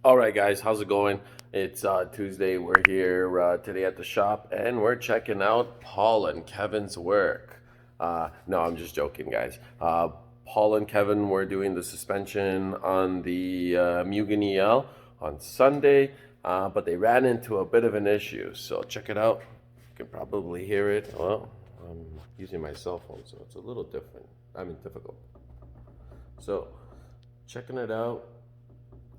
All right, guys, how's it going? It's Tuesday. We're here today at the shop, and we're checking out Paul and Kevin's work. No, I'm just joking, guys. Paul and Kevin were doing the suspension on the Mugen EL on Sunday, but they ran into a bit of an issue. So check it out. You can probably hear it. Well, I'm using my cell phone, so it's a little different. Difficult. So checking it out.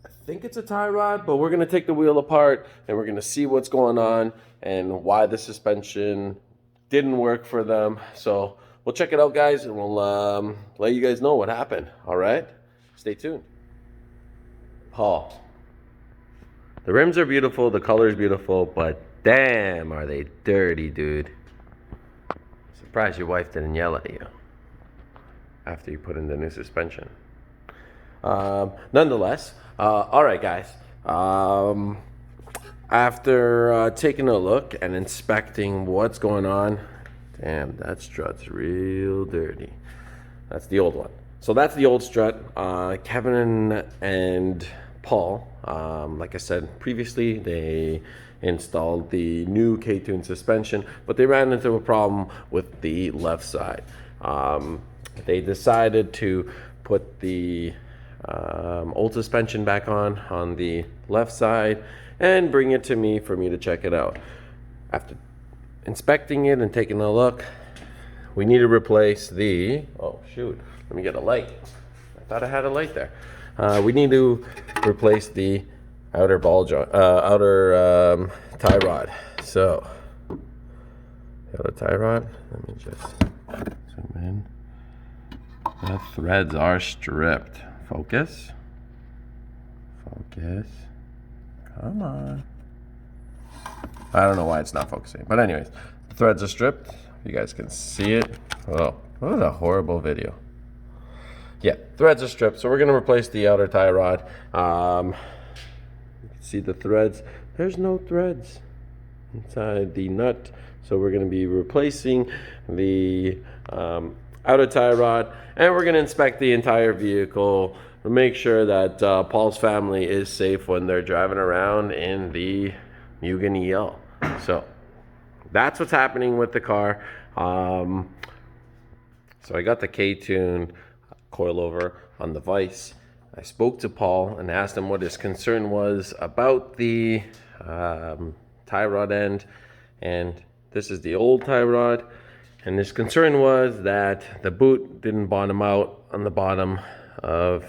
I think it's a tie rod, but we're going to take the wheel apart and we're going to see what's going on and why the suspension didn't work for them. So we'll check it out, guys, and we'll let you guys know what happened. All right? Stay tuned. Paul, the rims are beautiful, the color is beautiful, but damn, are they dirty, dude. Surprised your wife didn't yell at you after you put in the new suspension. Nonetheless, all right, guys. After taking a look and inspecting what's going on, damn, that strut's real dirty. That's the old one. So that's the old strut. Kevin and Paul, like I said previously, they installed the new Ktuned suspension, but they ran into a problem with the left side. They decided to put the old suspension back on the left side and bring it to me for me to check it out. After inspecting it and taking a look, we need to replace the, oh shoot, let me get a light. I thought I had a light there. We need to replace the outer ball joint, outer tie rod. So, outer tie rod, let me just zoom in. The threads are stripped. Focus. Focus. Come on. I don't know why it's not focusing. But anyways, the threads are stripped. You guys can see it. Oh, what was a horrible video. Yeah, threads are stripped. So we're going to replace the outer tie rod. You can see the threads. There's no threads inside the nut. So we're going to be replacing the outer tie rod, and we're going to inspect the entire vehicle to make sure that Paul's family is safe when they're driving around in the Mugen EL. So that's what's happening with the car. So I got the Ktuned coilover on the vise. I spoke to Paul and asked him what his concern was about the tie rod end, and this is the old tie rod. And his concern was that the boot didn't bottom out on the bottom of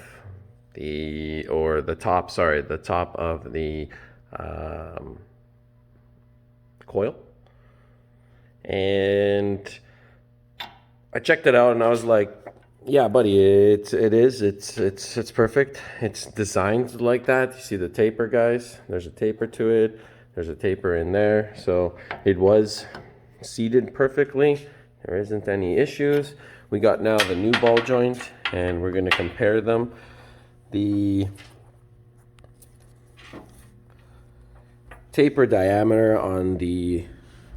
the, or the top, sorry, the top of the coil. And I checked it out and I was like, yeah, buddy, it's perfect. It's designed like that. You see the taper, guys? There's a taper to it. There's a taper in there. So it was seated perfectly. There isn't any issues. We got now the new ball joint, and we're going to compare them. The taper diameter on the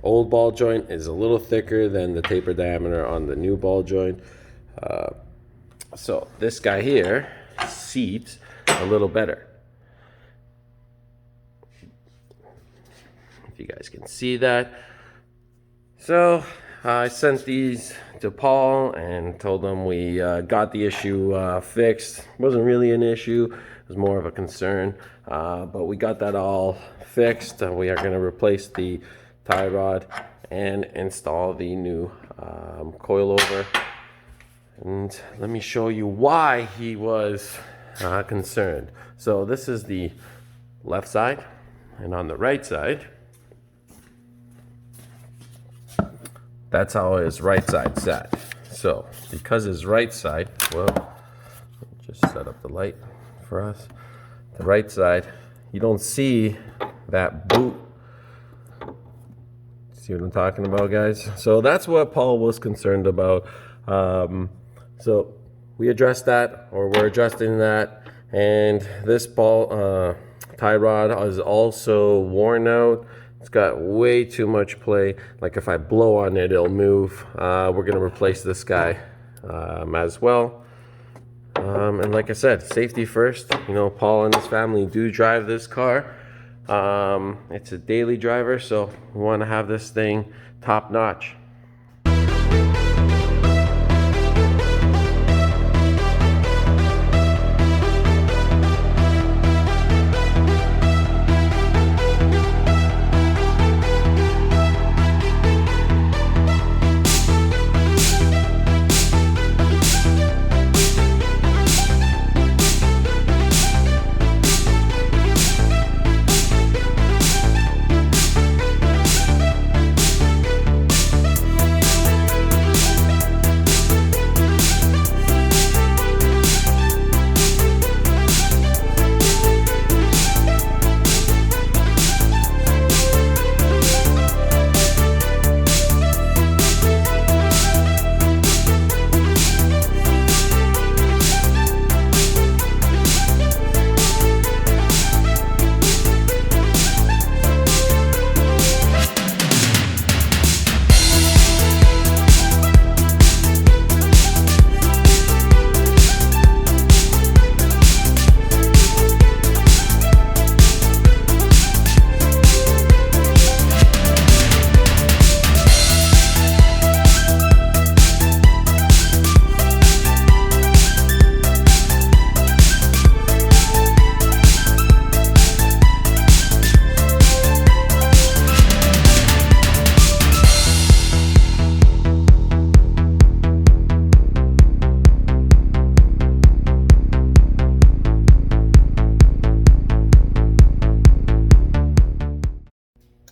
old ball joint is a little thicker than the taper diameter on the new ball joint. So this guy here seats a little better. If you guys can see that. So I sent these to Paul and told him we got the issue fixed. It wasn't really an issue, it was more of a concern, but we got that all fixed. We are going to replace the tie rod and install the new coilover. And let me show you why he was concerned. So this is the left side, and on the right side, that's how his right side sat. So because his right side, well, just set up the light for us. The right side, you don't see that boot. See what I'm talking about, guys? So that's what Paul was concerned about. So we addressed that, or we're adjusting that. And this ball tie rod is also worn out. It's got way too much play. Like if I blow on it, it'll move. We're gonna replace this guy as well. And like I said, safety first. You know, Paul and his family do drive this car. It's a daily driver, so we want to have this thing top notch.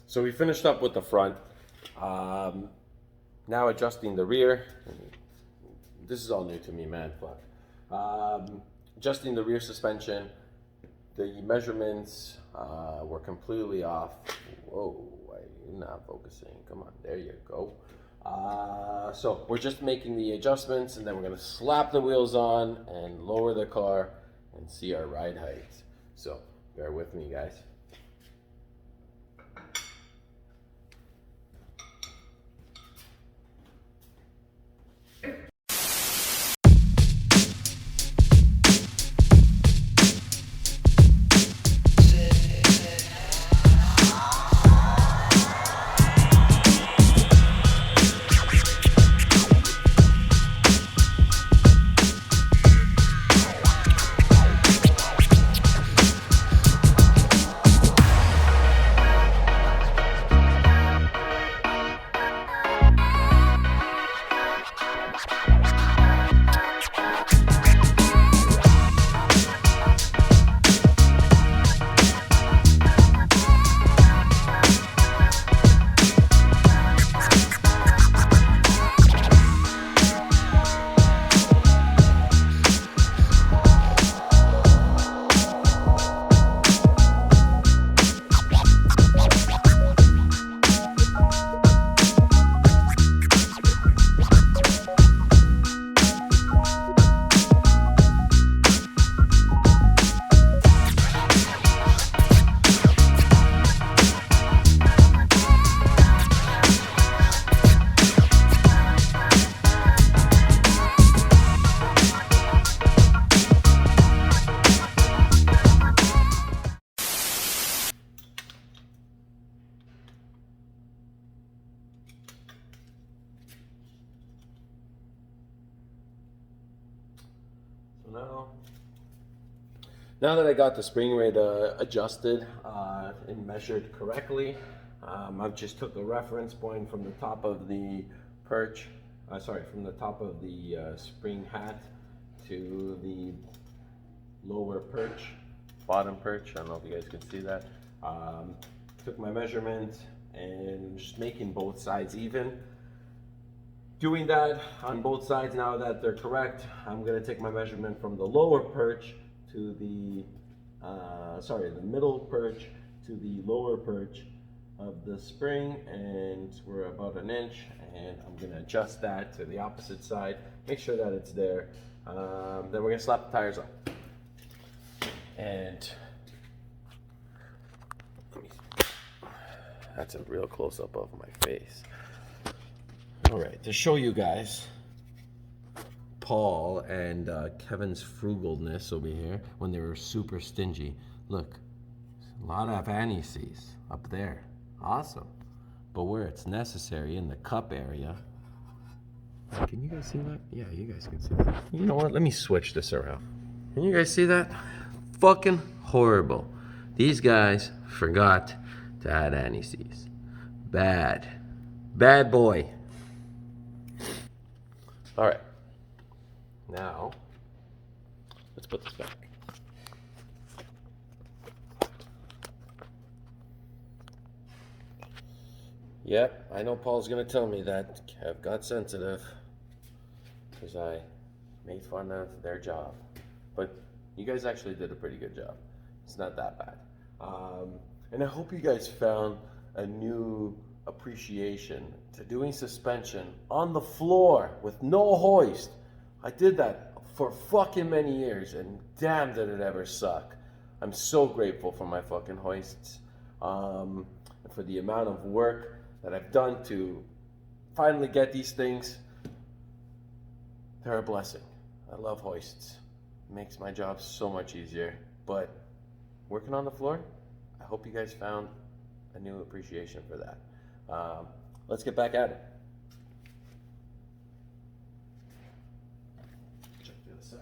So we finished up with the front. Now adjusting the rear. This is all new to me, man. But adjusting the rear suspension. The measurements were completely off. Whoa, why are you not focusing? Come on, there you go. So we're just making the adjustments, and then we're gonna slap the wheels on and lower the car and see our ride heights. So bear with me, guys. Now that I got the spring rate adjusted and measured correctly, I've just took a reference point from the top of the perch, from the top of the spring hat to the lower perch, bottom perch. I don't know if you guys can see that. Took my measurement and just making both sides even. Doing that on both sides now that they're correct, I'm gonna take my measurement from the lower perch to the, the middle perch to the lower perch of the spring, and we're about 1 inch, and I'm gonna adjust that to the opposite side, make sure that it's there. Then we're gonna slap the tires on. And that's a real close-up of my face. All right, to show you guys, Paul and Kevin's frugalness over here when they were super stingy. Look, a lot of anti-seize up there. Awesome. But where it's necessary in the cup area. Can you guys see that? Yeah, you guys can see that. You know what? Let me switch this around. Can you guys see that? Fucking horrible. These guys forgot to add anti-seize. Bad. Bad boy. All right. Now, let's put this back. Yep, I know Paul's gonna tell me that Kev got sensitive because I made fun of their job. But you guys actually did a pretty good job. It's not that bad. And I hope you guys found a new appreciation to doing suspension on the floor with no hoist. I did that for fucking many years and damn did it ever suck. I'm so grateful for my fucking hoists and for the amount of work that I've done to finally get these things. They're a blessing. I love hoists. It makes my job so much easier. But working on the floor, I hope you guys found a new appreciation for that. Let's get back at it. Check the other side.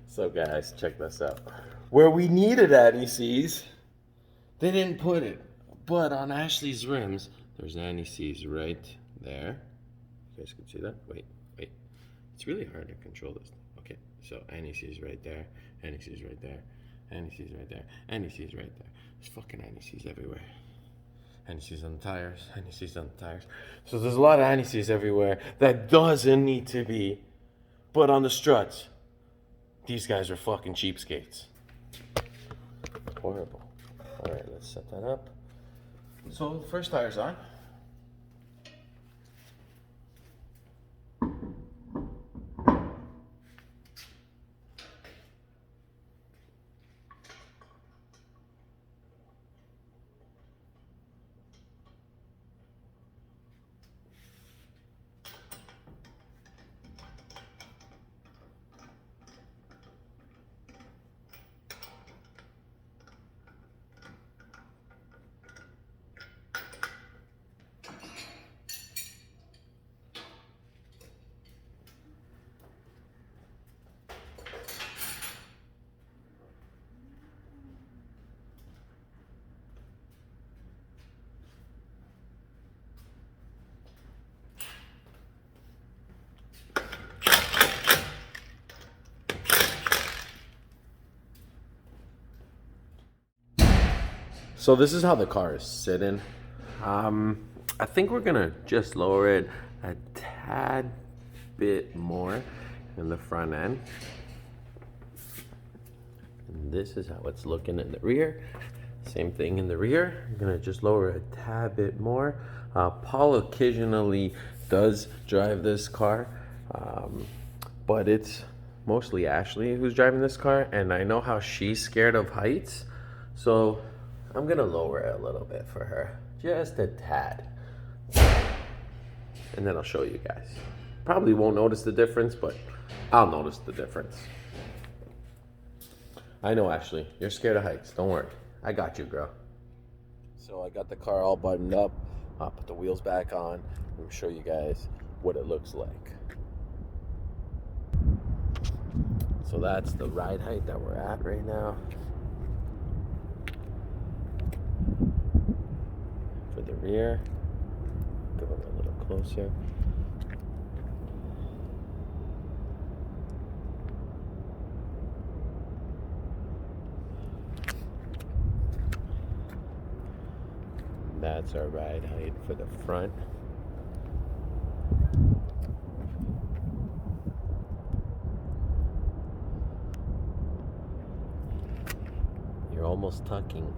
So guys, check this out. Where we needed anti-seize, they didn't put it. But on Ashley's rims, there's anti-seize right there. You guys can see that? Wait. It's really hard to control this. Okay, so anti-seize right there, anti-seize right there, anti-seize right there, anti-seize right there. There's fucking anti-seize everywhere. Anti-seize on the tires, anti-seize on the tires. So there's a lot of anti-seize everywhere that doesn't need to be. But on the struts, these guys are fucking cheapskates. Horrible. All right, let's set that up. So the first tire's on. So this is how the car is sitting. I think we're gonna just lower it a tad bit more in the front end. And this is how it's looking in the rear. Same thing in the rear. I'm gonna just lower it a tad bit more. Paul occasionally does drive this car, but it's mostly Ashley who's driving this car, and I know how she's scared of heights, so I'm gonna lower it a little bit for her, just a tad. And then I'll show you guys. Probably won't notice the difference, but I'll notice the difference. I know, Ashley, you're scared of heights. Don't worry, I got you, girl. So I got the car all buttoned up. I'll put the wheels back on and show you guys what it looks like. So that's the ride height that we're at right now. For the rear, go a little closer. That's our ride height for the front. almost tucking.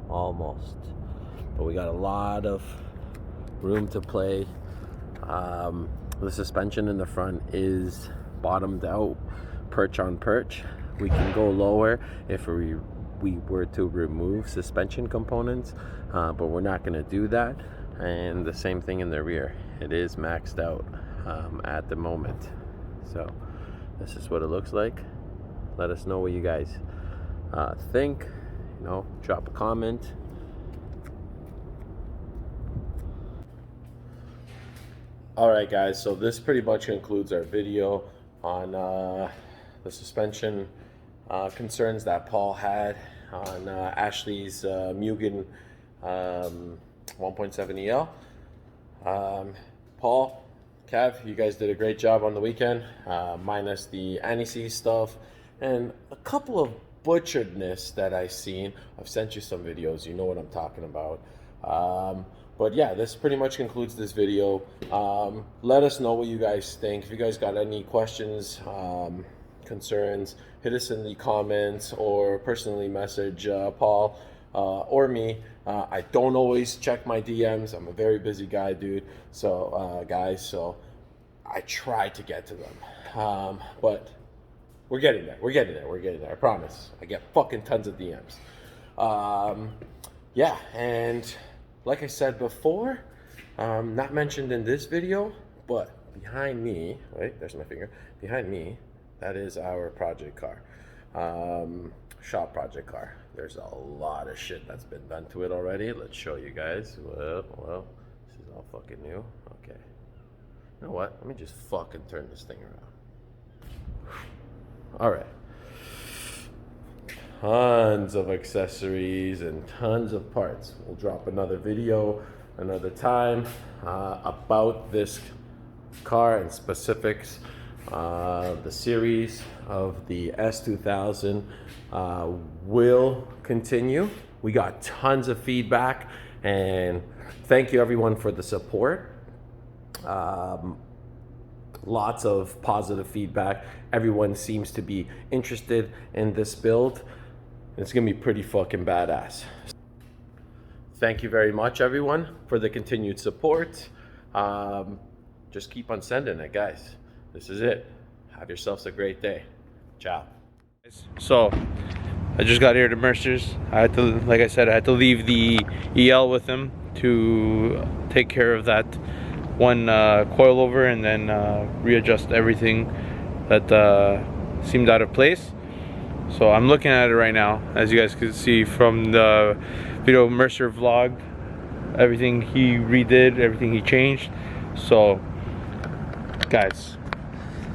Almost. But we got a lot of room to play. The suspension in the front is bottomed out, perch on perch. We can go lower if we were to remove suspension components, but we're not going to do that. And the same thing in the rear. It is maxed out at the moment. So this is what it looks like. Let us know what you guys think. You know, drop a comment. Alright guys, so this pretty much concludes our video on the suspension concerns that Paul had on Ashley's Mugen 1.7 EL. Paul, Kev, you guys did a great job on the weekend, minus the anti-seize stuff and a couple of butcheredness that I've seen. I've sent you some videos, you know what I'm talking about. But yeah, this pretty much concludes this video. Let us know what you guys think. If you guys got any questions, concerns, hit us in the comments or personally message Paul or me. I don't always check my DMs. I'm a very busy guy, dude. So guys, so I try to get to them. But we're getting there. We're getting there. We're getting there. I promise. I get fucking tons of DMs. Yeah, and like I said before, not mentioned in this video, but behind me, right, there's my finger, behind me, that is our project car, shop project car. There's a lot of shit that's been done to it already. Let's show you guys. Well, this is all fucking new. Okay. You know what? Let me just fucking turn this thing around. All right. Tons of accessories and tons of parts. We'll drop another video another time about this car and specifics. The series of the S2000 will continue. We got tons of feedback and thank you everyone for the support. Lots of positive feedback. Everyone seems to be interested in this build. It's gonna be pretty fucking badass. Thank you very much everyone for the continued support. Just keep on sending it, guys. This is it. Have yourselves a great day. Ciao. So I just got here to Mercer's. I had to, like I said, I had to leave the EL with him to take care of that one coilover and then readjust everything that seemed out of place. So I'm looking at it right now, as you guys can see from the video Mercer vlog. Everything he redid, everything he changed. So guys,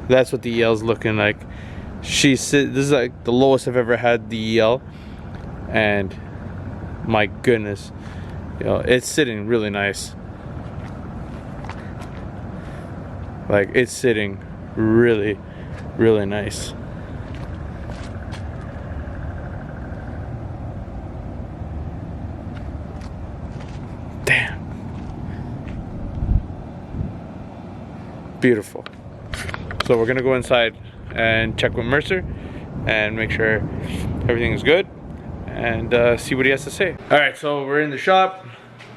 that's what the EL's looking like. This is like the lowest I've ever had the EL, and my goodness, you know, it's sitting really nice. Like, it's sitting really, really nice. Damn. Beautiful. So we're gonna go inside and check with Mercer and make sure everything is good and see what he has to say. All right, so we're in the shop.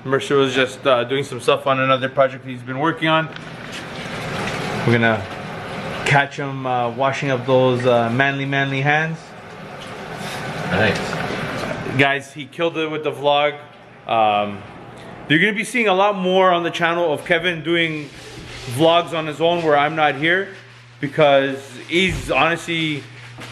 Mercer was just doing some stuff on another project he's been working on. We're gonna catch him washing up those manly hands. Nice. Guys, he killed it with the vlog. You're gonna be seeing a lot more on the channel of Kevin doing vlogs on his own where I'm not here, because he's honestly,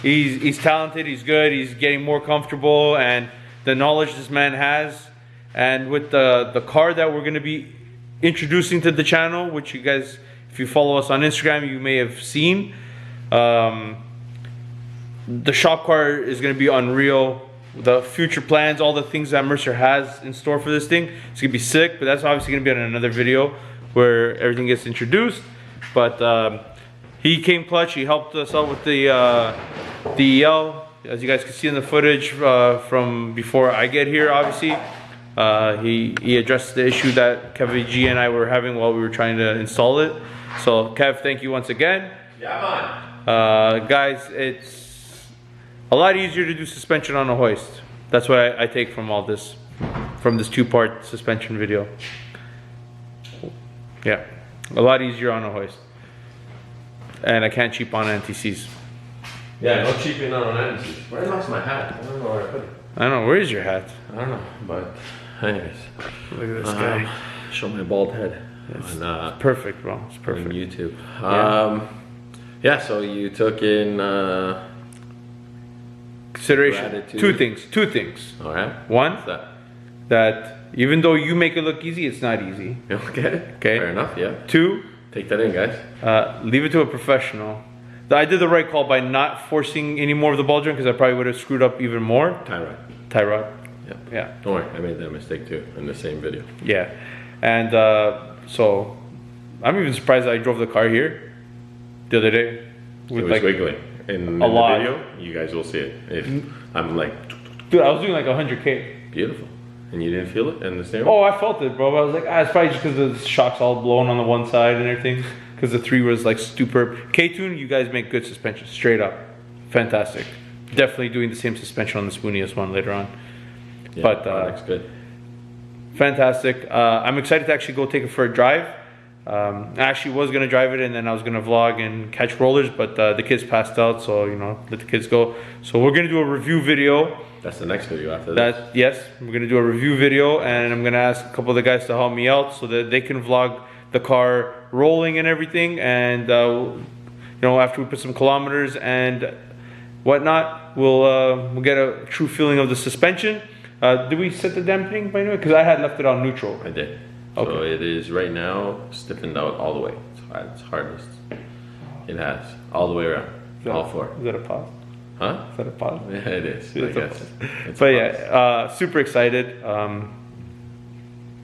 he's talented, he's good, he's getting more comfortable, and the knowledge this man has, and with the car that we're gonna be introducing to the channel, which you guys, if you follow us on Instagram, you may have seen. The shop car is gonna be unreal. The future plans, all the things that Mercer has in store for this thing, it's gonna be sick, but that's obviously gonna be on another video where everything gets introduced. But he came clutch, he helped us out with the EL. As you guys can see in the footage from before I get here, obviously. He addressed the issue that Kevin G and I were having while we were trying to install it. So Kev, thank you once again. Yeah, man. Guys, A lot easier to do suspension on a hoist. That's what I take from all this, from this 2-part suspension video. Yeah, a lot easier on a hoist. And I can't cheap on NTCs. Yeah, no cheaping on NTCs. Where I lost my hat? I don't know where I put it. I don't know, where is your hat? I don't know, but anyways. Look at this guy. Show my bald head. It's on, perfect, bro. It's perfect. on YouTube. Yeah. Yeah, so you took in Consideration. gratitude. Two things. All right. One, What's that? that even though you make it look easy, it's not easy. Okay. Okay. Fair enough. Yeah. 2, Take that in, guys. leave it to a professional. I did the right call by not forcing any more of the ball joint because I probably would have screwed up even more. Tie rod. Yeah. Yeah. Don't worry, I made that mistake too in the same video. Yeah. And so I'm even surprised that I drove the car here the other day. It was wiggling. In a the lot. video, you guys will see it. If I'm like, Dude, I was doing like 100K. beautiful. And you didn't feel it in the steering? Oh, I felt it, bro. I was like, it's probably just because the shock's all blown on the one side and everything. Because the 3 was like superb. Ktuned, you guys make good suspension, straight up. Fantastic. Definitely doing the same suspension on the spooniest one later on. Yeah, but product's good. Fantastic. I'm excited to actually go take it for a drive. I actually was gonna drive it and then I was gonna vlog and catch rollers, but the kids passed out, so you know, let the kids go. So we're gonna do a review video. That's the next video after this. Yes, we're gonna do a review video, and I'm gonna ask a couple of the guys to help me out so that they can vlog the car rolling and everything. And you know, after we put some kilometers and whatnot, we'll get a true feeling of the suspension. Did we set the dampening by the way? Because I had left it on neutral. I did. Okay. So it is right now stiffened out all the way. It's hardest. It has all the way around, all 4. Is that a pause? Huh? Is that a pause? Yeah, it is. I guess. It's But a yeah, super excited.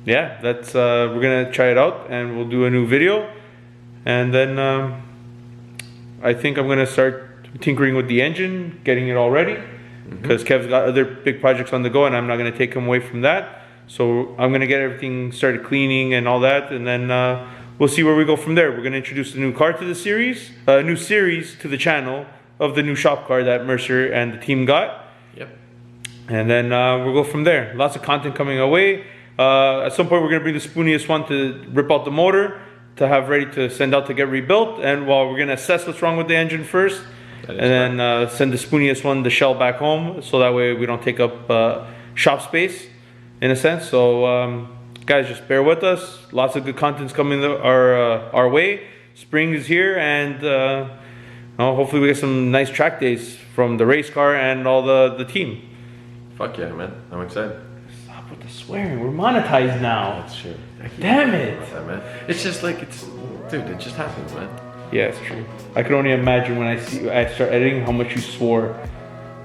Yeah, that's we're gonna try it out and we'll do a new video, and then I think I'm gonna start tinkering with the engine, getting it all ready, because Kev's got other big projects on the go, and I'm not gonna take him away from that. So I'm gonna get everything started cleaning and all that, and then we'll see where we go from there. We're gonna introduce a new car to the series, a new series to the channel of the new shop car that Mercer and the team got. Yep. And then we'll go from there. Lots of content coming our way. At some point we're gonna bring the spooniest one to rip out the motor to have ready to send out to get rebuilt. And while we're gonna assess what's wrong with the engine first, and then send the spooniest one, the shell, back home, so that way we don't take up shop space in a sense. So guys, just bear with us. Lots of good content's coming our way. Spring is here, and hopefully we get some nice track days from the race car and all the team. Fuck yeah, man. I'm excited. Stop with the swearing. We're monetized now. That's true. Damn it. That, man. It's just like dude, it just happens, man. Yeah, it's true. I can only imagine when I start editing how much you swore.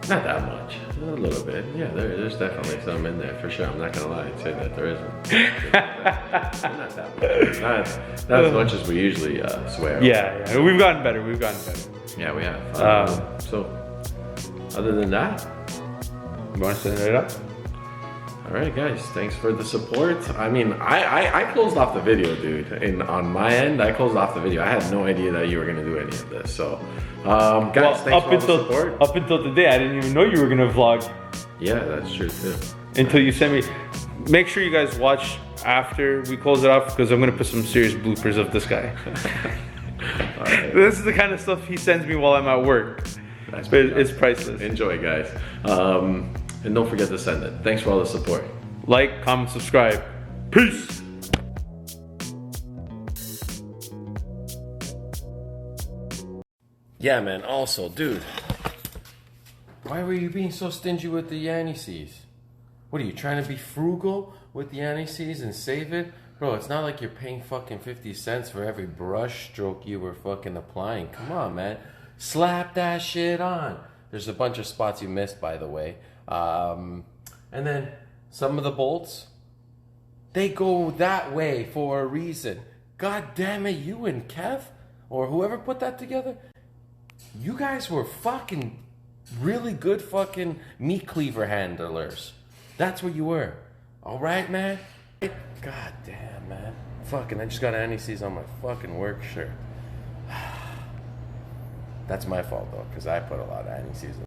Not that much. A little bit. Yeah, there's definitely some in there for sure. I'm not gonna lie and say that there isn't. Not that much. Not as much as we usually swear. Yeah, we've gotten better. Yeah, we have. So, other than that, You want to send it up? all right, guys. Thanks for the support. I mean, I closed off the video, dude. And on my end, I closed off the video. I had no idea that you were gonna do any of this. So, guys, thanks for all the support. Up until today, I didn't even know you were gonna vlog. Yeah, that's true too. Until you sent me. Make sure you guys watch after we close it off, because I'm gonna put some serious bloopers of this guy. All right. This is the kind of stuff he sends me while I'm at work. That's But it's priceless. Enjoy, guys. And don't forget to send it. Thanks for all the support. Like, comment, subscribe. Peace. Yeah, man. Also, dude, why were you being so stingy with the anti-seize? What are you trying to be frugal with the anti-seize and save it? Bro, it's not like you're paying fucking 50 cents for every brush stroke you were fucking applying. Come on, man. Slap that shit on. There's a bunch of spots you missed, by the way. And then some of the bolts, they go that way for a reason. God damn it, you and Kev, or whoever put that together, you guys were fucking really good fucking meat cleaver handlers. That's what you were. All right, man? God damn, man. Fucking, I just got anti-seize on my fucking work shirt. That's my fault, though, because I put a lot of anti-seize in